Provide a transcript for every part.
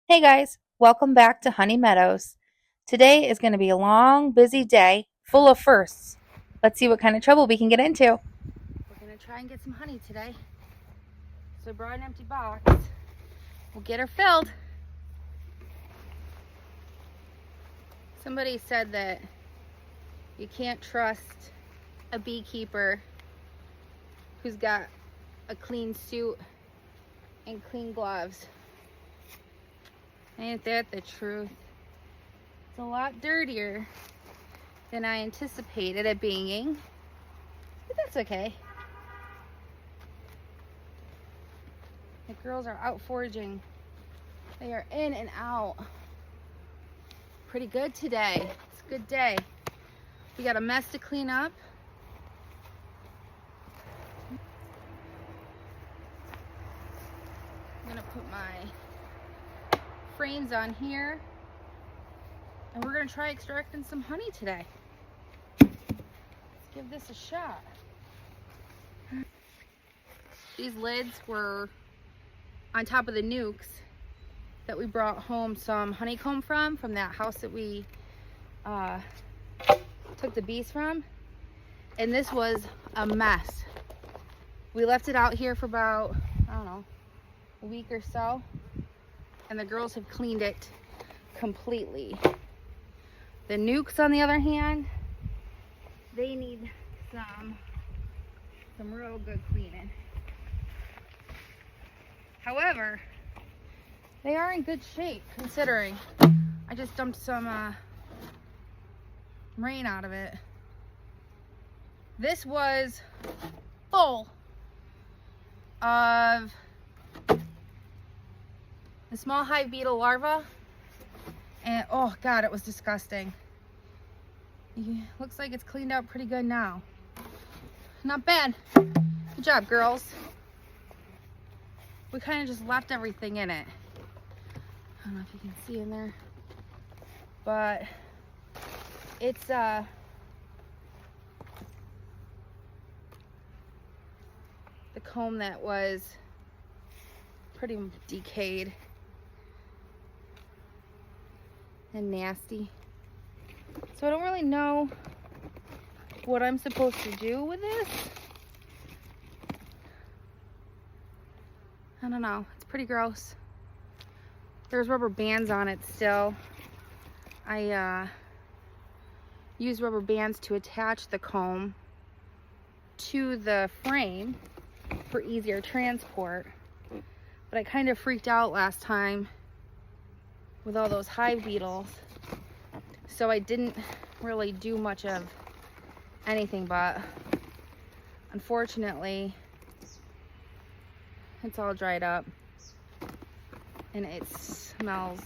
Hey guys, welcome back to Honey Meadows. Today is going to be a long, busy day full of firsts. Let's see what kind of trouble we can get into. We're going to try and get some honey today. So I brought an empty box. We'll get her filled. Somebody said that you can't trust a beekeeper who's got a clean suit and clean gloves. Ain't that the truth? It's a lot dirtier than I anticipated it being, but that's okay. The girls are out foraging. They are in and out. Pretty good today. It's a good day. We got a mess to clean up. I'm gonna put my frames on here and we're gonna try extracting some honey today. Let's give this a shot. These lids were on top of the nukes that we brought home some honeycomb from that house that we took the bees from, and this was a mess. We left it out here for about, I don't know, a week or so, and the girls have cleaned it completely. The nukes, on the other hand, they need some real good cleaning. However, they are in good shape considering I just dumped some rain out of it. This was full of the small hive beetle larva, and oh god, it was disgusting. Looks like it's cleaned out pretty good now. Not bad. Good job, girls. We kind of just left everything in it. I don't know if you can see in there, but it's the comb that was pretty decayed and nasty. So I don't really know what I'm supposed to do with this. I don't know. It's pretty gross. There's rubber bands on it still. I use rubber bands to attach the comb to the frame for easier transport. But I kind of freaked out last time with all those hive beetles. So I didn't really do much of anything, but unfortunately it's all dried up and it smells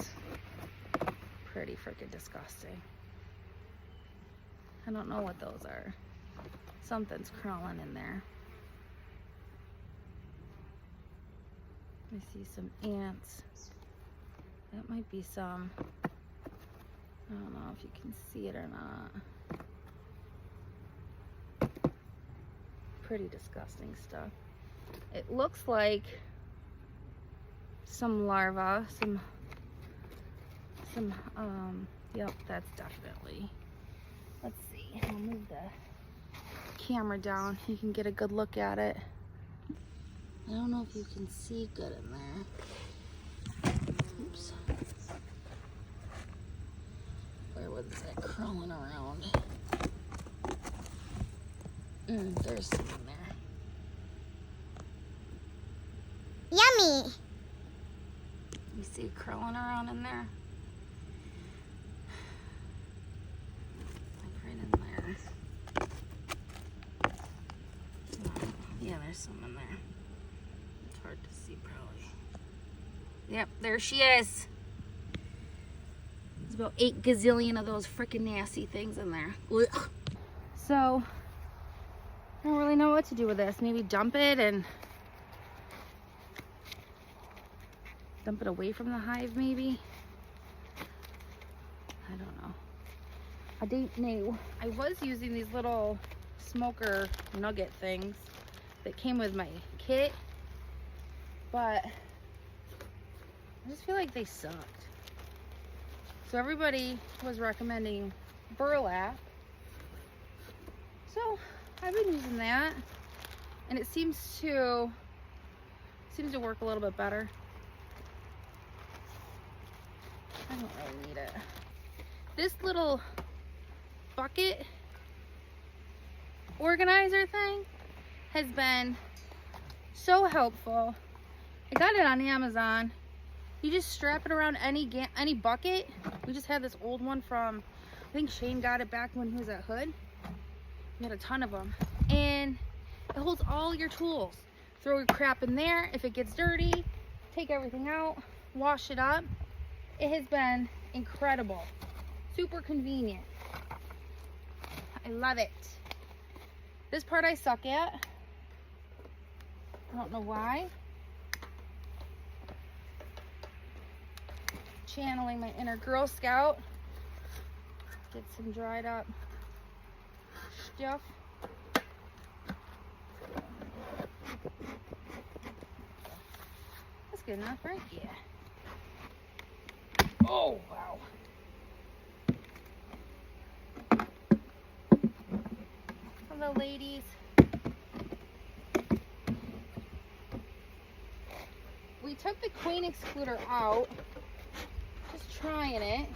pretty freaking disgusting. I don't know what those are. Something's crawling in there. I see some ants. That might be some, I don't know if you can see it or not. Pretty disgusting stuff. It looks like some larva, yep, that's definitely. Let's see, I'll move the camera down. You can get a good look at it. I don't know if you can see good in there. Oops. Where was that crawling around? There's some in there. Yummy! You see it crawling around in there? Like right in there. Yeah, there's some in there. It's hard to see probably. Yep, there she is. There's about 8 gazillion of those freaking nasty things in there. Ugh. So, I don't really know what to do with this. Maybe dump it and dump it away from the hive, maybe? I don't know. I didn't know. I was using these little smoker nugget things that came with my kit, but I just feel like they sucked. So everybody was recommending burlap. So I've been using that, and it seems to work a little bit better. I don't really need it. This little bucket organizer thing has been so helpful. I got it on Amazon. You just strap it around any bucket. We just had this old one from, I think Shane got it back when he was at Hood. We had a ton of them. And it holds all your tools. Throw your crap in there. If it gets dirty, take everything out, wash it up. It has been incredible. Super convenient. I love it. This part I suck at. I don't know why. Channeling my inner Girl Scout. Get some dried up stuff. That's good enough, right? Yeah. Oh, wow. Hello, ladies. We took the queen excluder out. Just trying it.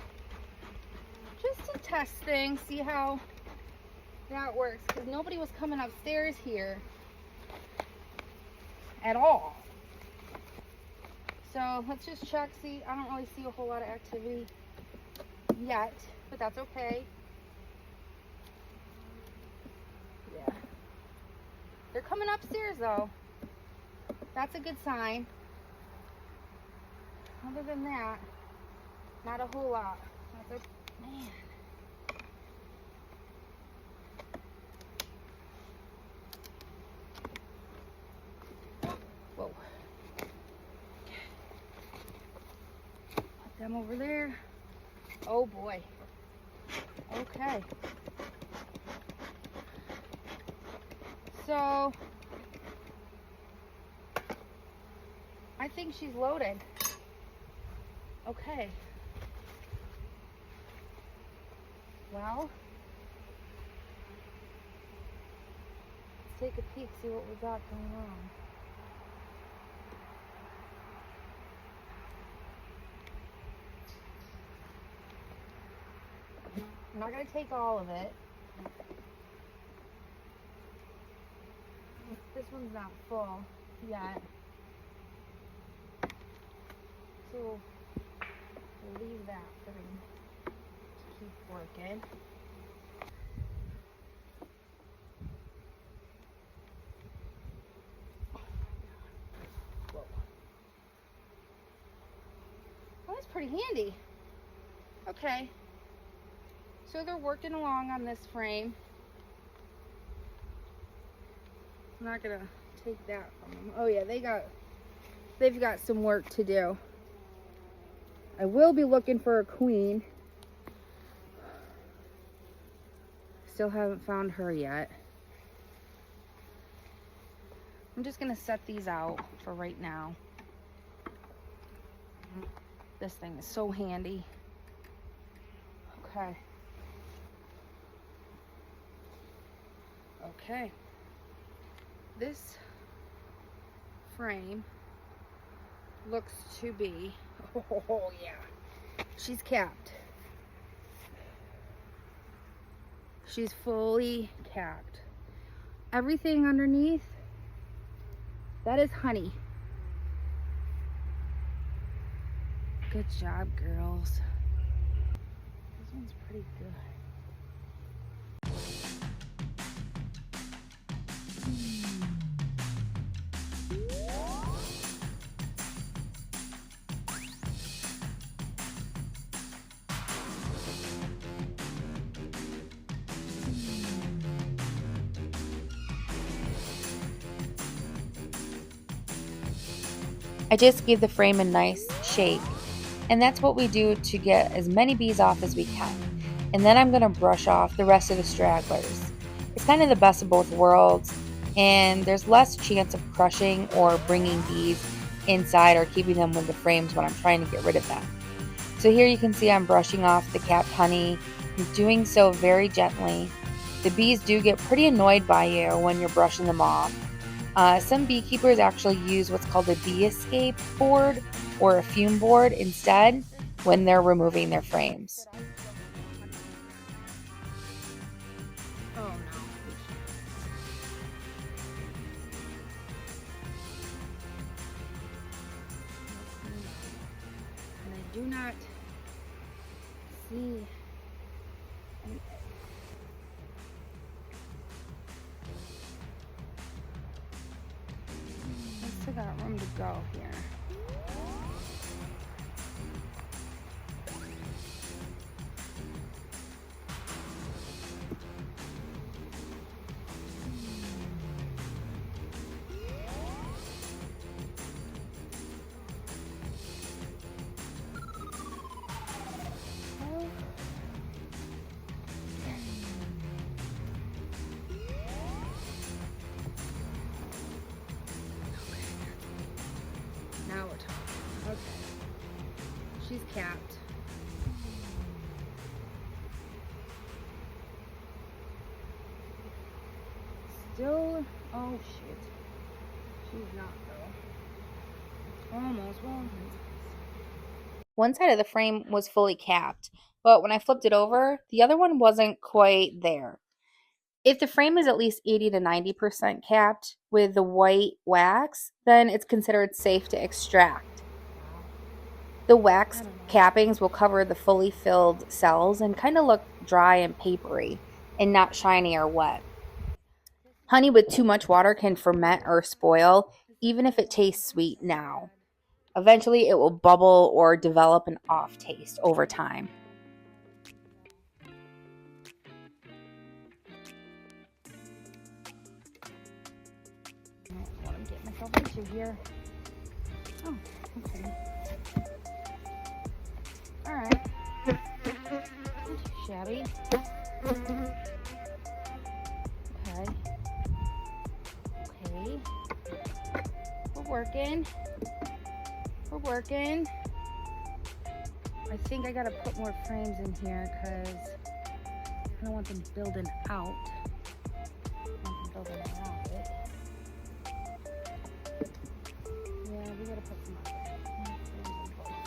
Just to test things, see how that works. Because nobody was coming upstairs here at all. So let's just check, see. I don't really see a whole lot of activity yet, but that's okay. Yeah. They're coming upstairs though. That's a good sign. Other than that, not a whole lot. That's a, man. Whoa. Put them over there. Oh boy. Okay. So, I think she's loaded. Okay. Well, let's take a peek, see what we got going on. I'm not going to take all of it. This one's not full yet. So we'll leave that for them to keep working. Whoa. Well, that's pretty handy. Okay. So they're working along on this frame. I'm not gonna take that from them. Oh yeah, they've got some work to do. I will be looking for a queen. Still haven't found her yet. I'm just gonna set these out for right now. This thing is so handy. Okay. Okay. This frame looks to be, oh yeah, she's capped. She's fully capped. Everything underneath, that is honey. Good job, girls. This one's pretty good. I just gave the frame a nice shake, and that's what we do to get as many bees off as we can. And then I'm going to brush off the rest of the stragglers. It's kind of the best of both worlds, and there's less chance of crushing or bringing bees inside or keeping them with the frames when I'm trying to get rid of them. So here you can see I'm brushing off the capped honey. I'm doing so very gently. The bees do get pretty annoyed by you when you're brushing them off. Some beekeepers actually use what's called a bee escape board or a fume board instead when they're removing their frames. Oh no. And I do not see any. I still got room to go here. Now we're talking. Okay. She's capped. Still, oh shit. She's not though. Almost. Well, One side of the frame was fully capped, but when I flipped it over, the other one wasn't quite there. If the frame is at least 80 to 90% capped with the white wax, then it's considered safe to extract. The wax cappings will cover the fully filled cells and kind of look dry and papery and not shiny or wet. Honey with too much water can ferment or spoil, even if it tastes sweet now. Eventually, it will bubble or develop an off taste over time. what I'm getting myself into here. Oh, okay. Alright. Not too shabby. Okay. Okay. We're working. We're working. I think I gotta put more frames in here because I don't want them building out. I want them building around it. Yeah, we gotta put some more frames in both.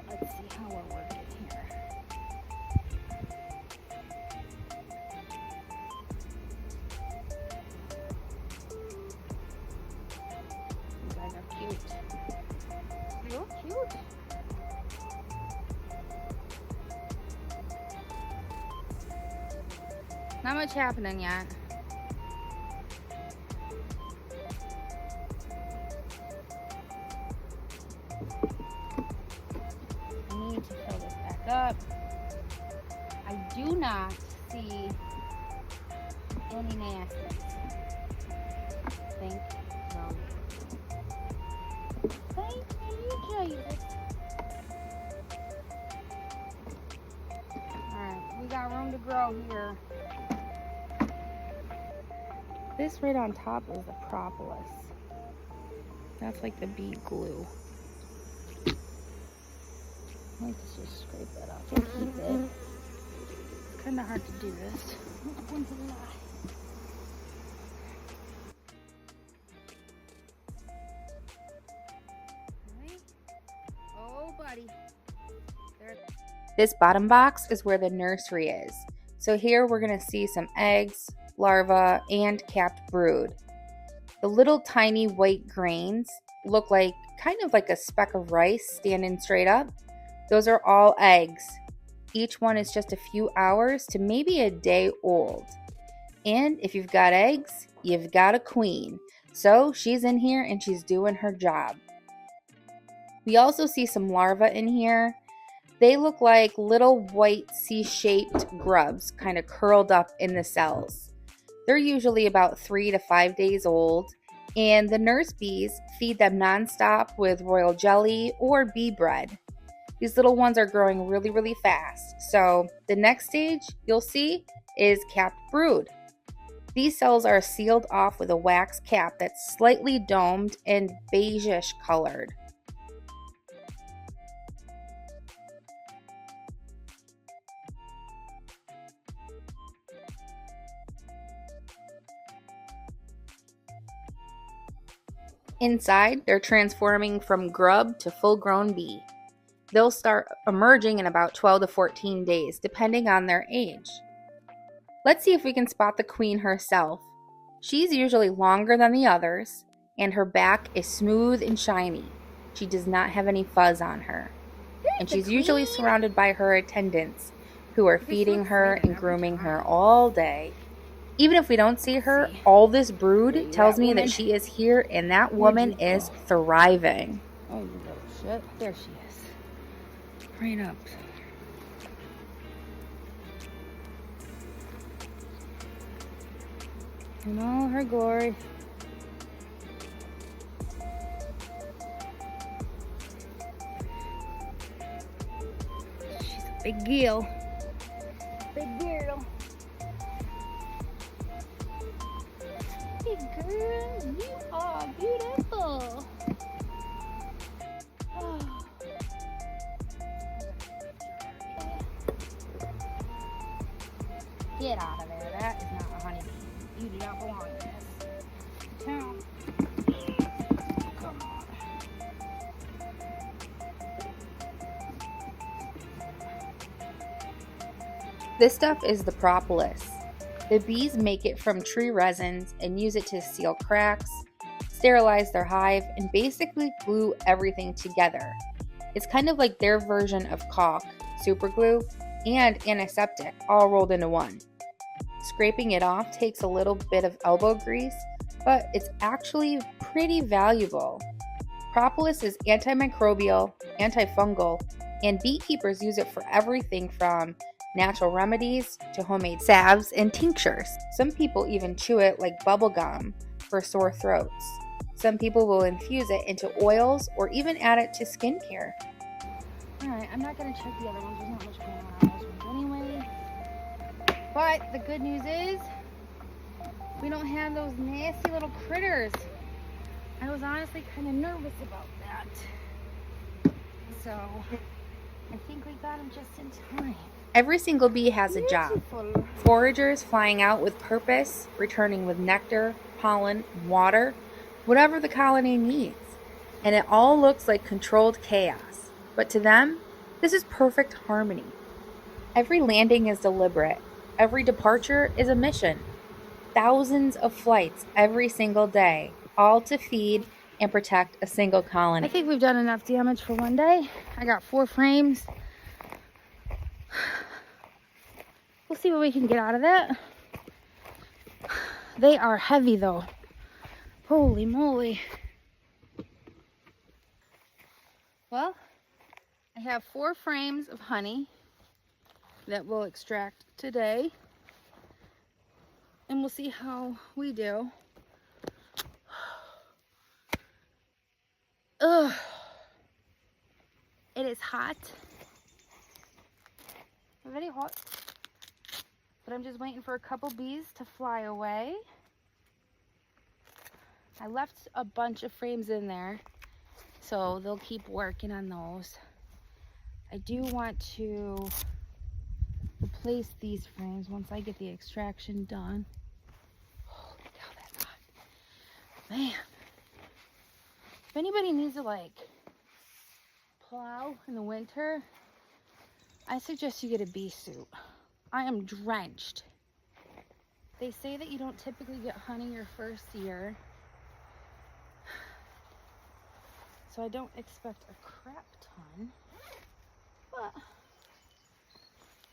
Let's see how we're working here. You guys are cute. You're cute. Not much happening yet. I need to fill this back up. I do not see any nasties. Thank you, Jesus. Alright, we got room to grow here. This right on top is the propolis. That's like the bee glue. I like to just scrape that off and keep it. It's kind of hard to do this. Oh, buddy. There. This bottom box is where the nursery is. So here we're going to see some eggs, larvae, and capped brood. The little tiny white grains look like kind of like a speck of rice standing straight up. Those are all eggs. Each one is just a few hours to maybe a day old. And if you've got eggs, you've got a queen. So she's in here and she's doing her job. We also see some larvae in here. They look like little white C-shaped grubs kind of curled up in the cells. They're usually about 3 to 5 days old, and the nurse bees feed them nonstop with royal jelly or bee bread. These little ones are growing really, really fast. So the next stage you'll see is capped brood. These cells are sealed off with a wax cap that's slightly domed and beigeish colored. Inside, they're transforming from grub to full-grown bee. They'll start emerging in about 12 to 14 days, depending on their age. Let's see if we can spot the queen herself. She's usually longer than the others, and her back is smooth and shiny. She does not have any fuzz on her. And she's usually surrounded by her attendants, who are feeding her and grooming her all day. Even if we don't see her, all this brood tells me that she is here, and that woman is thriving. Oh, you little shit. There she is. Right up. In all her glory. She's a big girl. Big girl. Big girl, you are beautiful. Oh. Get out of there. That is not a honeybee. You do not belong in this town. Come on. This stuff is the propolis. The bees make it from tree resins and use it to seal cracks, sterilize their hive, and basically glue everything together. It's kind of like their version of caulk, super glue, and antiseptic all rolled into one. Scraping it off takes a little bit of elbow grease, but it's actually pretty valuable. Propolis is antimicrobial, antifungal, and beekeepers use it for everything from natural remedies to homemade salves and tinctures. Some people even chew it like bubble gum for sore throats. Some people will infuse it into oils or even add it to skincare. Alright, I'm not going to check the other ones. There's not much going on those ones anyway. But the good news is we don't have those nasty little critters. I was honestly kind of nervous about that. So I think we got them just in time. Every single bee has a job. Foragers flying out with purpose, returning with nectar, pollen, water, whatever the colony needs. And it all looks like controlled chaos. But to them, this is perfect harmony. Every landing is deliberate. Every departure is a mission. Thousands of flights every single day, all to feed and protect a single colony. I think we've done enough damage for one day. I got 4 frames. We'll see what we can get out of that. They are heavy though. Holy moly. Well, I have 4 frames of honey that we'll extract today. And we'll see how we do. Ugh. It is hot. Very hot. But I'm just waiting for a couple bees to fly away. I left a bunch of frames in there, so they'll keep working on those. I do want to replace these frames once I get the extraction done. Oh, look how that's hot. Man. If anybody needs to like plow in the winter, I suggest you get a bee suit. I am drenched. They say that you don't typically get honey your first year. So I don't expect a crap ton. But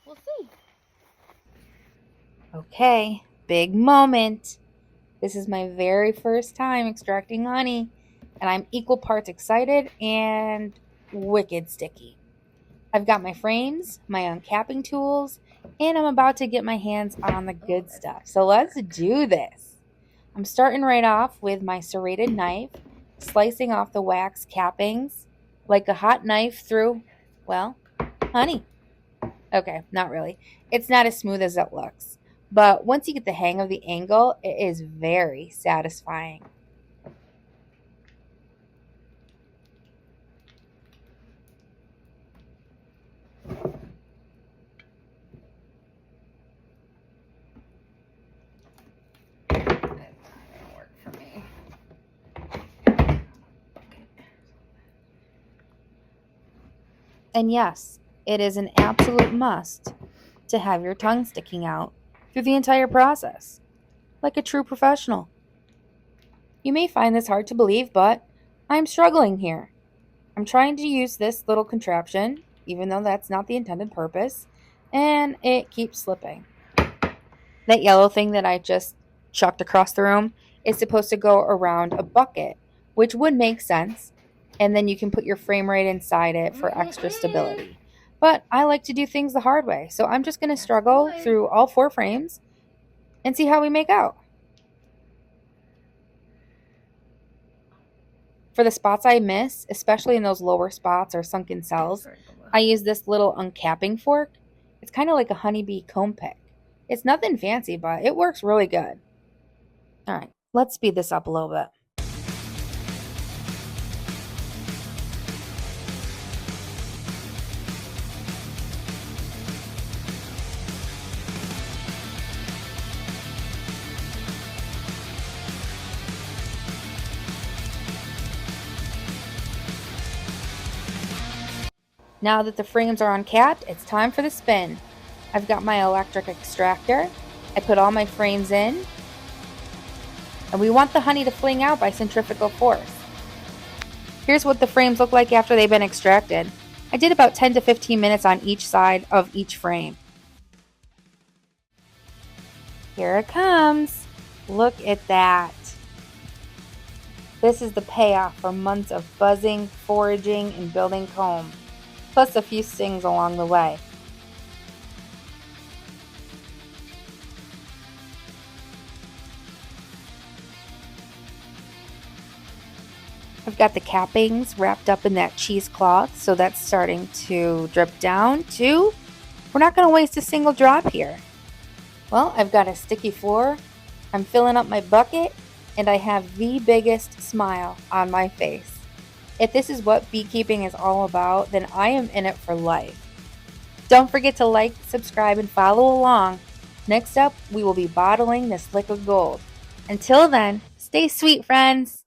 we'll see. Okay, big moment. This is my very first time extracting honey, and I'm equal parts excited and wicked sticky. I've got my frames, my uncapping tools, and I'm about to get my hands on the good stuff. So let's do this. I'm starting right off with my serrated knife, slicing off the wax cappings like a hot knife through, well, honey. Okay, not really. It's not as smooth as it looks. But once you get the hang of the angle, it is very satisfying. And yes, it is an absolute must to have your tongue sticking out through the entire process, like a true professional. You may find this hard to believe, but I'm struggling here. I'm trying to use this little contraption, even though that's not the intended purpose, and it keeps slipping. That yellow thing that I just chucked across the room is supposed to go around a bucket, which would make sense, and then you can put your frame right inside it for extra stability. But I like to do things the hard way, so I'm just going to struggle through all 4 frames and see how we make out. For the spots I miss, especially in those lower spots or sunken cells, I use this little uncapping fork. It's kind of like a honeybee comb pick. It's nothing fancy, but it works really good. All right, let's speed this up a little bit. Now that the frames are uncapped, it's time for the spin. I've got my electric extractor. I put all my frames in. And we want the honey to fling out by centrifugal force. Here's what the frames look like after they've been extracted. I did about 10 to 15 minutes on each side of each frame. Here it comes. Look at that. This is the payoff for months of buzzing, foraging, and building comb, plus a few stings along the way. I've got the cappings wrapped up in that cheesecloth, so that's starting to drip down too. We're not going to waste a single drop here. Well, I've got a sticky floor, I'm filling up my bucket, and I have the biggest smile on my face. If this is what beekeeping is all about, then I am in it for life. Don't forget to like, subscribe, and follow along. Next up, we will be bottling this liquid gold. Until then, stay sweet, friends.